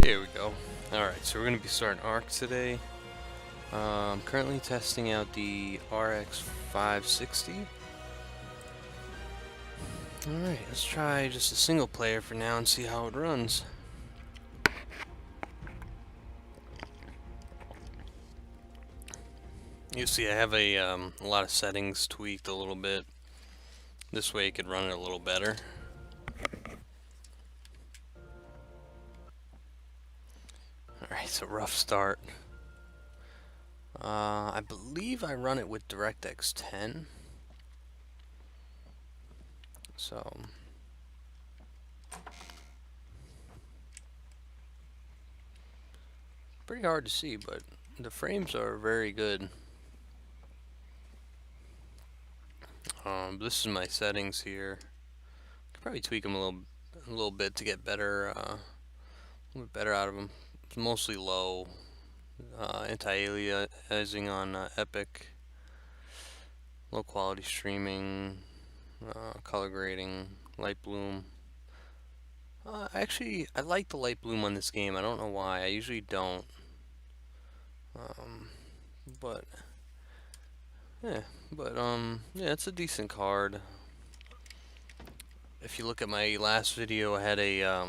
Here we go. Alright, so we're going to be starting ARC today. I'm currently testing out the RX 560. Alright, let's try just a single player for now and see how it runs. You see I have a lot of settings tweaked a little bit. This way you could run it a little better. Alright, so rough start. I believe I run it with DirectX 10. So pretty hard to see, but the frames are very good. This is my settings here. Could probably tweak them a little bit to get better, a little bit better out of them. It's mostly low. Anti-aliasing on Epic. Low quality streaming. Color grading. Light bloom. Actually, I like the light bloom on this game. I don't know why. I usually don't. But yeah, it's a decent card. If you look at my last video, I had a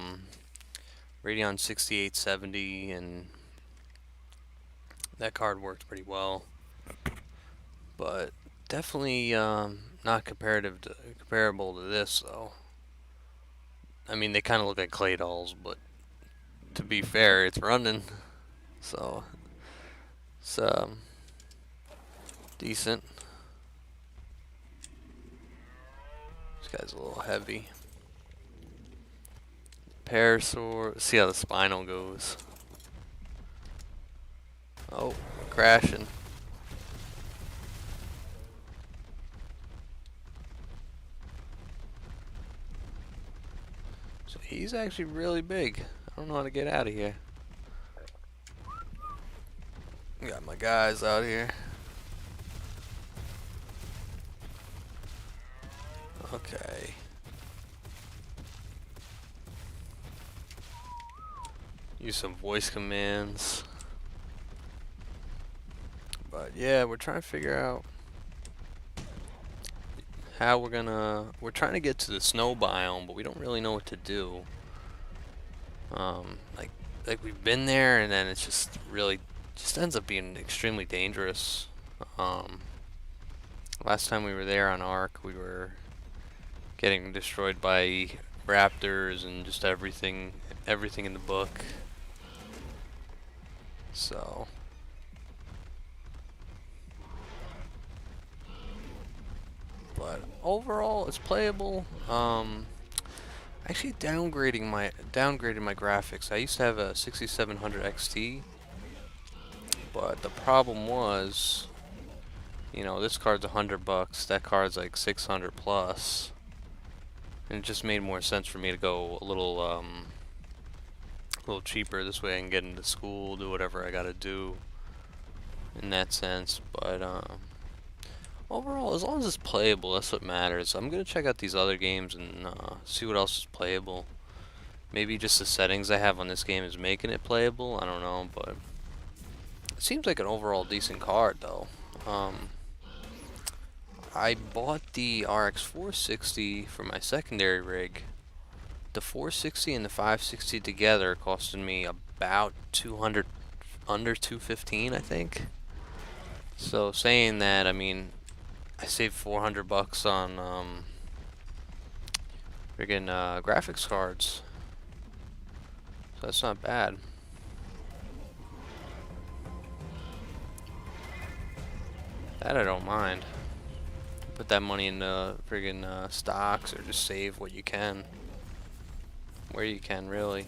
Radeon 6870, and that card worked pretty well. But definitely not comparable to this, though. I mean, they kind of look like clay dolls, but to be fair, it's running, so it's decent. This guy's a little heavy. Parasaur. See how the spinal goes. Oh, we're crashing. So he's actually really big. I don't know how to get out of here. Got my guys out here. Okay. Use some voice commands. But yeah, we're trying to figure out how we're trying to get to the snow biome, but we don't really know what to do. Like we've been there, and then it's just really ends up being extremely dangerous. Last time we were there on Ark, we were getting destroyed by raptors and just everything in the book. So but overall it's playable. Actually downgraded my graphics. I used to have a 6700 XT, but the problem was, you know, this card's $100, that card's like 600 plus, and it just made more sense for me to go a little cheaper. This way I can get into school, do whatever I gotta do in that sense. But overall, as long as it's playable, that's what matters. I'm gonna check out these other games and see what else is playable. Maybe just the settings I have on this game is making it playable. I don't know, but it seems like an overall decent card, though. I bought the RX 460 for my secondary rig. The 460 and the 560 together costed me about 200, under 215, I think. So saying that, I mean, I saved $400 on friggin' graphics cards, so that's not bad. That I don't mind. Put that money in friggin' stocks, or just save what you can, where you can, really.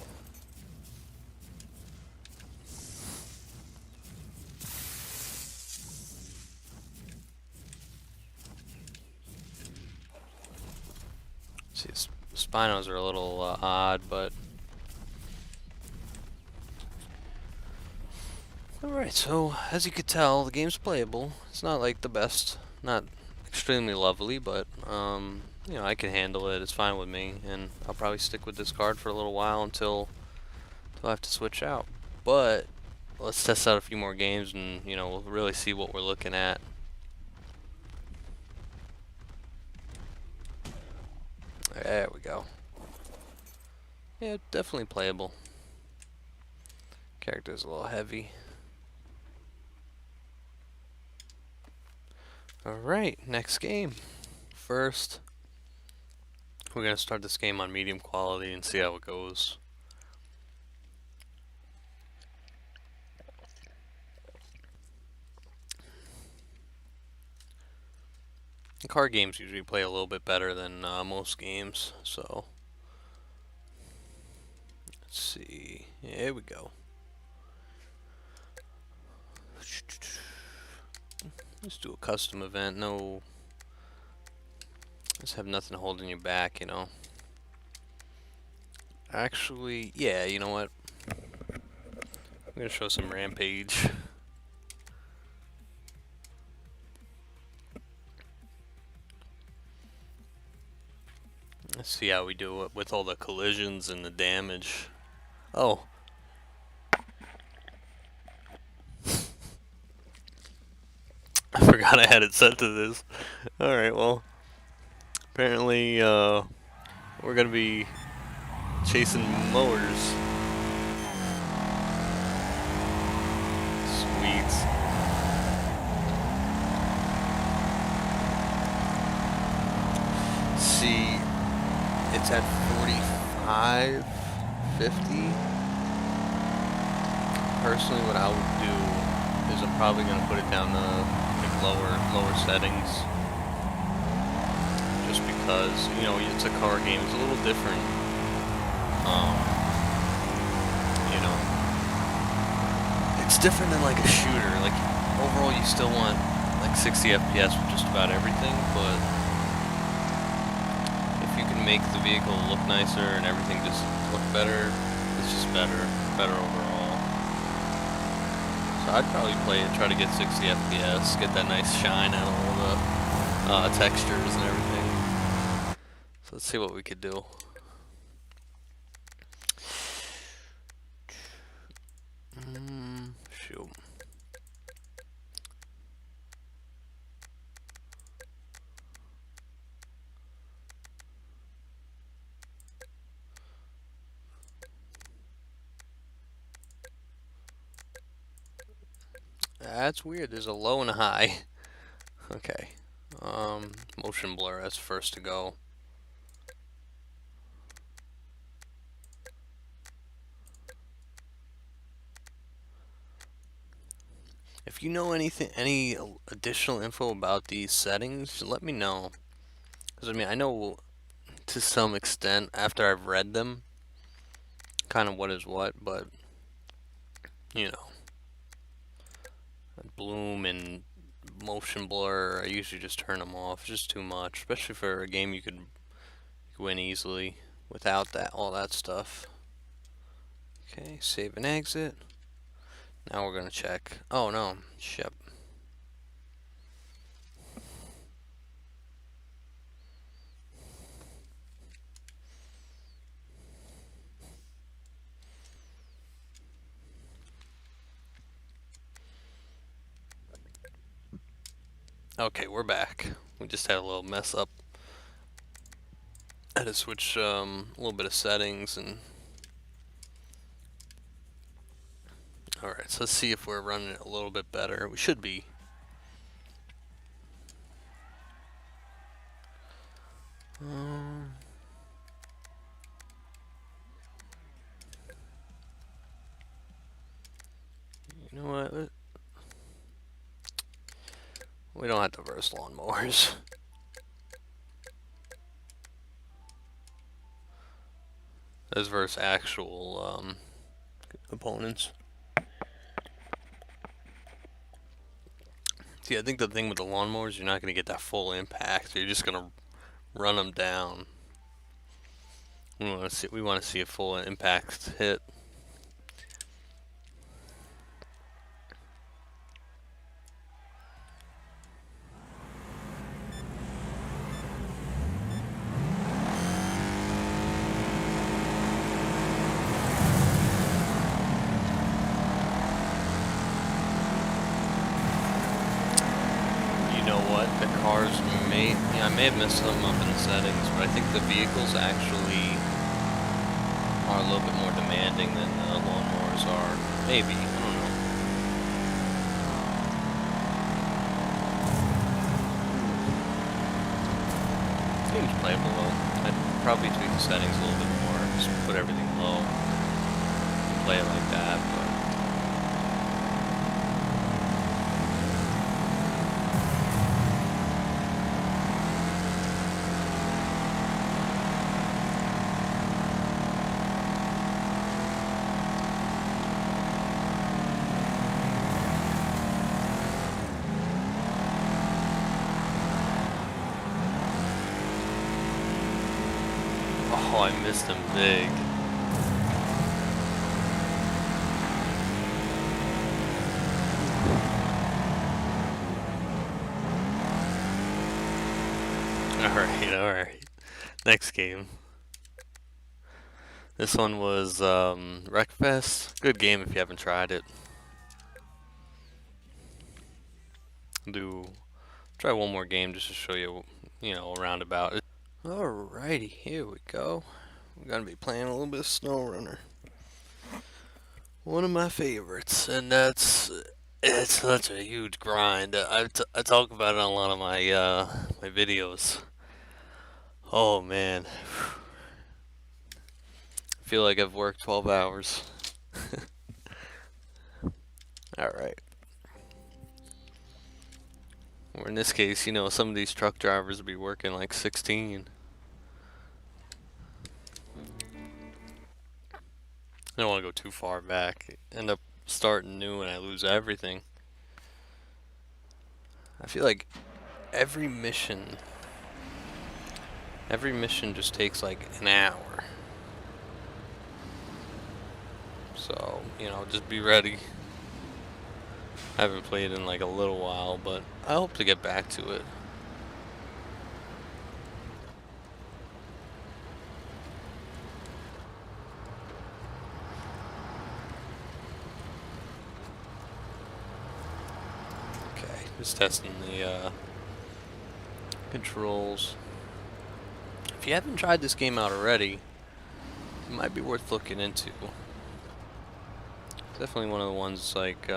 See, the spinos are a little odd, but alright, so as you could tell, the game's playable. It's not like the best, not extremely lovely, but you know, I can handle it. It's fine with me, and I'll probably stick with this card for a little while until So I'll have to switch out. But let's test out a few more games and, you know, we'll really see what we're looking at. There we go. Yeah, definitely playable. Character's a little heavy. Alright, next game. First, we're going to start this game on medium quality and see how it goes. Card games usually play a little bit better than most games, so let's see. Here we go. Let's do a custom event. No, let's have nothing holding you back, you know. Actually, yeah, you know what? I'm gonna show some Rampage. Let's see how we do it with all the collisions and the damage. Oh. I forgot I had it set to this. Alright, well. Apparently, we're gonna be chasing mowers. Sweet. See, it's at 45, 50. Personally, what I would do is I'm probably gonna put it down to like lower settings, just because, you know, it's a car game. It's a little different. You know, it's different than like a shooter. Like overall, you still want like 60 FPS with just about everything, but if you can make the vehicle look nicer and everything just look better, it's just better overall. So I'd probably play it, try to get 60 FPS, get that nice shine out of all the textures and everything. So let's see what we could do. Shoot. That's weird. There's a low and a high. Okay. Motion blur, that's first to go. If you know anything, any additional info about these settings, let me know. Because I mean, I know to some extent after I've read them, kind of what is what, but you know, bloom and motion blur, I usually just turn them off. It's just too much, especially for a game you could win easily without all that stuff. Okay, save and exit. Now we're gonna check. Oh no, shit. Okay, we're back. We just had a little mess up. I had to switch a little bit of settings and. Alright, so let's see if we're running it a little bit better. We should be. You know what? We don't have to verse lawnmowers. Let's verse actual opponents. See, I think the thing with the lawnmowers, you're not going to get that full impact. You're just going to run them down. We want to see a full impact hit. I may have messed something up in the settings, but I think the vehicles actually are a little bit more demanding than the lawnmowers are. Maybe, I don't know. Game's playable though. I'd probably tweak the settings a little bit more, just put everything low and play it like that, but oh, I missed him big. Alright. Next game. This one was Wreckfest. Good game if you haven't tried it. Try one more game just to show you, a roundabout. Alrighty, here we go. We're gonna be playing a little bit of SnowRunner. One of my favorites, and it's such a huge grind. I talk about it on a lot of my my videos. Oh man, I feel like I've worked 12 hours. Alright. Or in this case, some of these truck drivers will be working like 16. I don't want to go too far back. End up starting new and I lose everything. I feel like every mission just takes like an hour. So, just be ready. I haven't played in like a little while, but I hope to get back to it. Okay, just testing the controls. If you haven't tried this game out already, it might be worth looking into. Definitely one of the ones like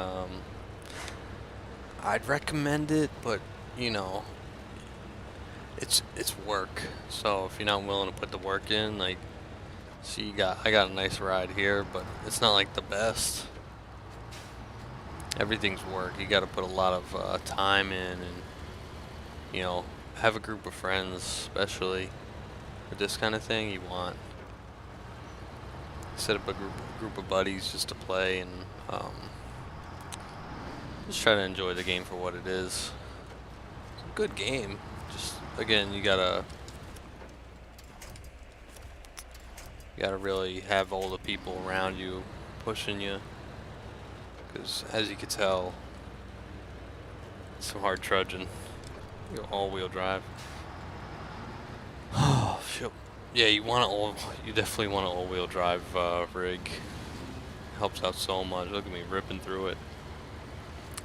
I'd recommend it, but it's work. So if you're not willing to put the work in, like, see, I got a nice ride here, but it's not like the best. Everything's work. You got to put a lot of time in, and have a group of friends, especially for this kind of thing. You want set up a group of buddies just to play and just try to enjoy the game for what it is. It's a good game. Just again, you gotta really have all the people around you pushing you, because as you can tell, it's some hard trudging. All-wheel drive. Oh shit. Yeah, you definitely want an all-wheel drive rig. Helps out so much. Look at me ripping through it.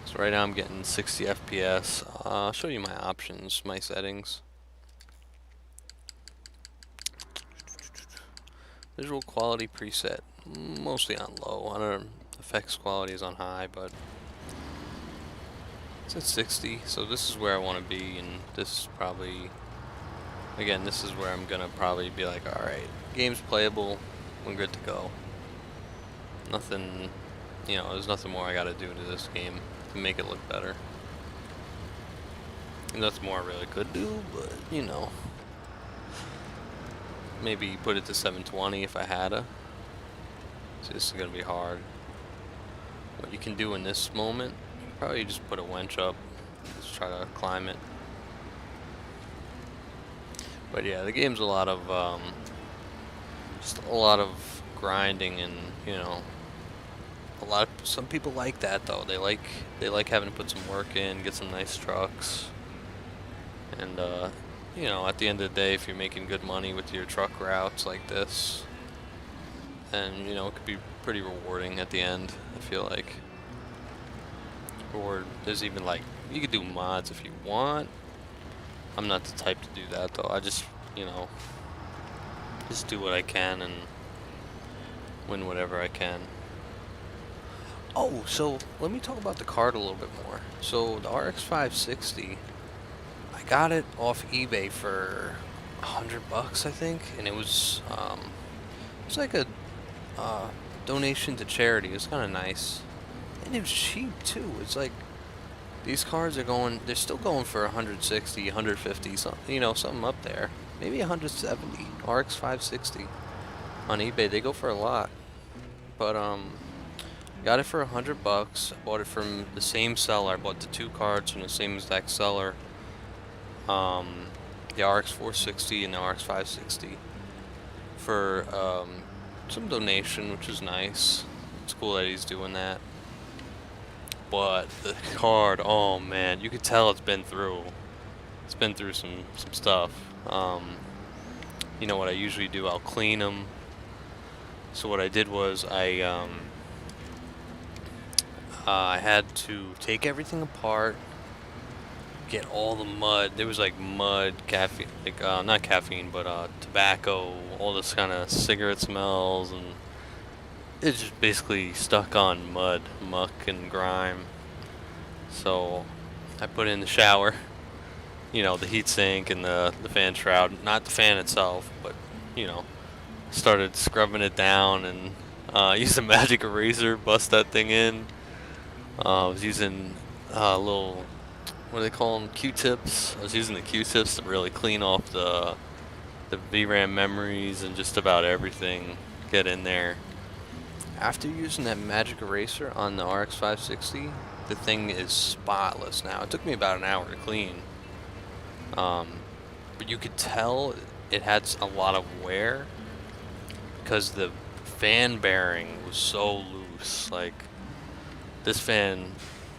So right now I'm getting 60 FPS. I'll show you my options, my settings. Visual quality preset, mostly on low. Effects quality is on high, but it's at 60. So this is where I want to be, and this is probably, again, this is where I'm gonna probably be like, all right, game's playable, I'm good to go. Nothing, there's nothing more I gotta do to this game to make it look better. And nothing more I really could do, but maybe put it to 720 if I had to. So this is gonna be hard. What you can do in this moment, probably just put a winch up, just try to climb it. But yeah, the game's a lot of just a lot of grinding, and some people like that though. They like having to put some work in, get some nice trucks, and at the end of the day, if you're making good money with your truck routes like this, then it could be pretty rewarding at the end, I feel like. Or there's even like, you could do mods if you want. I'm not the type to do that though. I just, you know, just do what I can and win whatever I can. Oh, so let me talk about the card a little bit more. So the RX 560, I got it off eBay for $100, I think, and it's like a uh, donation to charity. It's kind of nice, and it was cheap too. It's like these cards they're still going for 160, 150, something up there, maybe 170. RX 560 on eBay, they go for a lot, but got it for $100. I bought it from the same seller. I bought the two cards from the same exact seller. Um, the RX 460 and the RX 560 for some donation, which is nice. It's cool that he's doing that. But the card, oh man, you could tell it's been through. It's been through some stuff. You know what I usually do? I'll clean them. So what I did was I had to take everything apart, get all the mud. There was like mud, caffeine, like not caffeine, but tobacco, all this kind of cigarette smells, and it's just basically stuck on mud, muck, and grime. So I put it in the shower, the heat sink and the fan shroud, not the fan itself, but you know, started scrubbing it down and used a magic eraser, bust that thing in. I was using little, what do they call them, Q-tips. I was using the Q-tips to really clean off the VRAM memories and just about everything, get in there. After using that magic eraser on the RX 560, the thing is spotless now. It took me about an hour to clean. But you could tell it had a lot of wear because the fan bearing was so loose. Like, this fan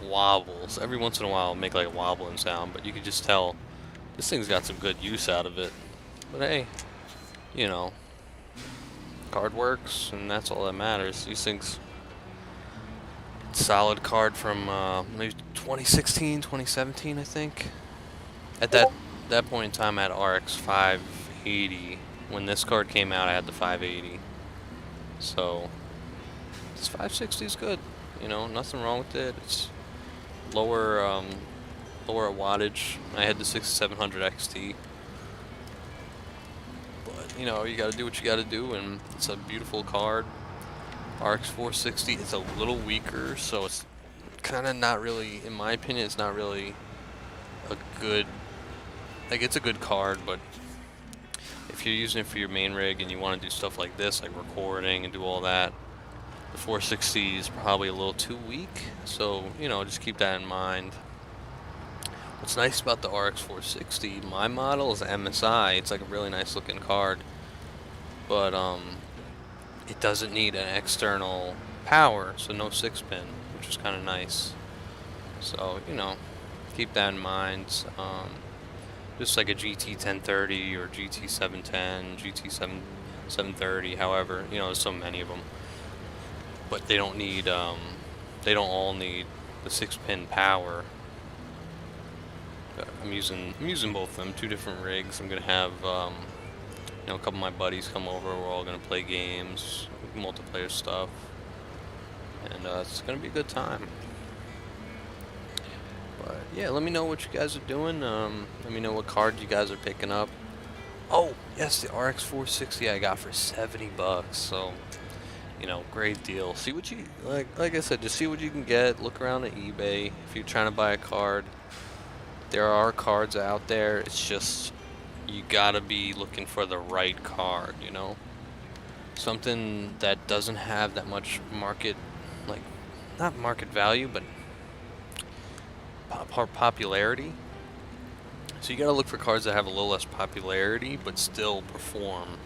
wobbles. Every once in a while it'll make like a wobbling sound, but you could just tell this thing's got some good use out of it. But hey, card works, and that's all that matters. These things, solid card from maybe 2016, 2017, I think. At that point in time, I had RX 580. When this card came out, I had the 580. So this 560 is good. Nothing wrong with it. It's lower wattage. I had the 6700 XT. But, you gotta do what you gotta do, and it's a beautiful card. RX 460 is a little weaker, so it's kind of not really, in my opinion, it's not really a good, it's a good card, but if you're using it for your main rig and you want to do stuff like this, like recording and do all that, the 460 is probably a little too weak, so, just keep that in mind. What's nice about the RX 460, my model is MSI. It's like a really nice looking card, but it doesn't need an external power, so no 6-pin, which is kind of nice. So, keep that in mind. Just like a GT 1030 or GT 710, GT 730, however, there's so many of them. But they don't all need the 6-pin power. But I'm using both of them, two different rigs. I'm gonna have a couple of my buddies come over. We're all gonna play games, multiplayer stuff, and it's gonna be a good time. But yeah, let me know what you guys are doing. Let me know what card you guys are picking up. Oh yes, the RX 460 I got for $70. So great deal. See what you like I said, just see what you can get. Look around at eBay if you're trying to buy a card. There are cards out there. It's just you gotta be looking for the right card. Something that doesn't have that much market, not market value, but popularity. So you gotta look for cards that have a little less popularity but still perform.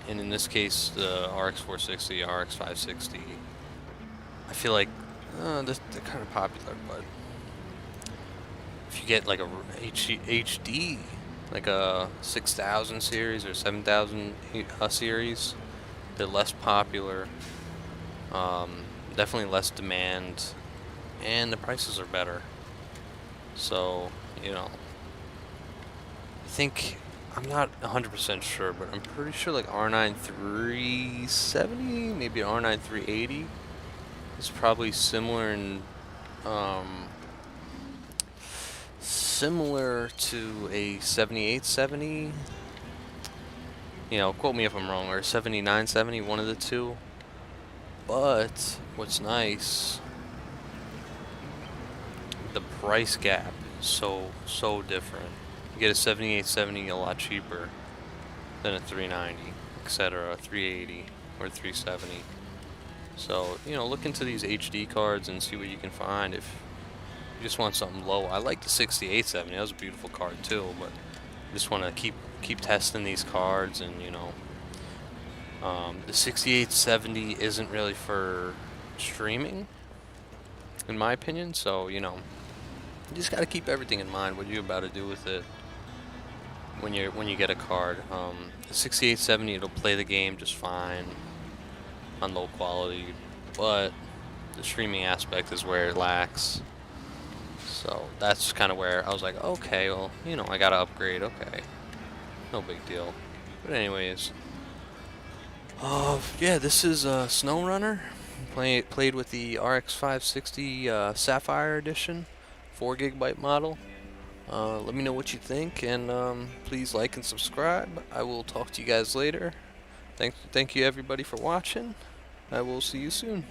And in this case, the RX 460, RX 560, I feel like they're kind of popular, but if you get like a HD, like a 6000 series or 7000 series, they're less popular, definitely less demand, and the prices are better. So, think, I'm not 100% sure, but I'm pretty sure like R9 370, maybe R9 380 is probably similar in, similar to a 7870. You know, quote me if I'm wrong, or 7970, one of the two. But what's nice, the price gap is so different. You get a 7870 a lot cheaper than a 390, etc., 380 or 370. So, you know, look into these HD cards and see what you can find if you just want something low. I like the 6870. That was a beautiful card too, but I just want to keep testing these cards, and you know, the 6870 isn't really for streaming, in my opinion. So, you know, you just got to keep everything in mind. What you're about to do with it when you get a card. The 6870, it'll play the game just fine on low quality, but the streaming aspect is where it lacks. So that's kind of where I was like, okay, well, you know, I gotta upgrade. Okay, no big deal. But anyways, yeah, this is SnowRunner. Played with the RX 560 Sapphire Edition, 4 GB model. Let me know what you think, and please like and subscribe. I will talk to you guys later. Thank you everybody for watching. I will see you soon.